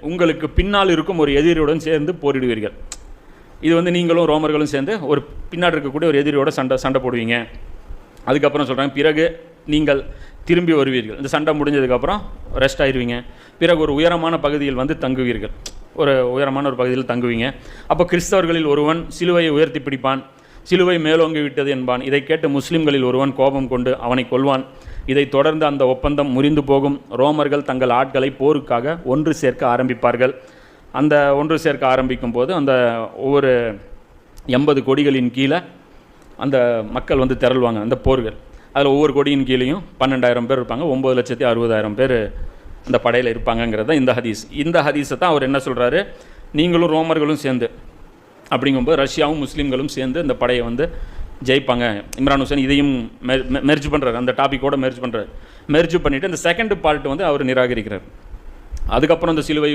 உங்களுக்கு பின்னால் இருக்கும் ஒரு எதிரியுடன் சேர்ந்து போரிடுவீர்கள். இது வந்து நீங்களும் ரோமர்களும் சேர்ந்து ஒரு பின்னாடி இருக்கக்கூடிய ஒரு எதிரியோட சண்டை போடுவீங்க. அதுக்கப்புறம் சொல்கிறாங்க, பிறகு நீங்கள் திரும்பி வருவீர்கள். இந்த சண்டை முடிஞ்சதுக்கப்புறம் ரெஸ்ட் ஆயிடுவீங்க. பிறகு ஒரு உயரமான பகுதியில் வந்து தங்குவீர்கள். ஒரு உயரமான ஒரு பகுதியில் தங்குவீங்க. அப்போ கிறிஸ்தவர்களில் ஒருவன் சிலுவையை உயர்த்தி பிடிப்பான், சிலுவை மேலோங்கி விட்டது என்பான். இதை கேட்டு முஸ்லிம்களில் ஒருவன் கோபம் கொண்டு அவனை கொல்வான். இதை தொடர்ந்து அந்த ஒப்பந்தம் முறிந்து போகும். ரோமர்கள் தங்கள் ஆட்களை போருக்காக ஒன்று சேர்க்க ஆரம்பிப்பார்கள். அந்த ஒன்று சேர்க்க ஆரம்பிக்கும் போது அந்த ஒவ்வொரு 80 கொடிகளின் கீழே அந்த மக்கள் வந்து திரள்வாங்க. அந்த போர்கள் அதில் ஒவ்வொரு கொடியின் கீழேயும் 12,000 பேர் இருப்பாங்க. 9,60,000 பேர் அந்த படையில் இருப்பாங்கங்கிறத இந்த ஹதீஸ். இந்த ஹதீஸை தான் அவர் என்ன சொல்கிறாரு, நீங்களும் ரோமர்களும் சேர்ந்து அப்படிங்கும்போது ரஷ்யாவும் முஸ்லீம்களும் சேர்ந்து இந்த படையை வந்து ஜெயிப்பாங்க. இம்ரான் ஹுசைன் இதையும் மெர்ஜ் பண்ணுறாரு, அந்த டாப்பிக்கோட மெர்ஜ் பண்ணிவிட்டு இந்த செகண்ட் பார்ட் வந்து அவர் நிராகரிக்கிறார். அதுக்கப்புறம் இந்த சிலுவை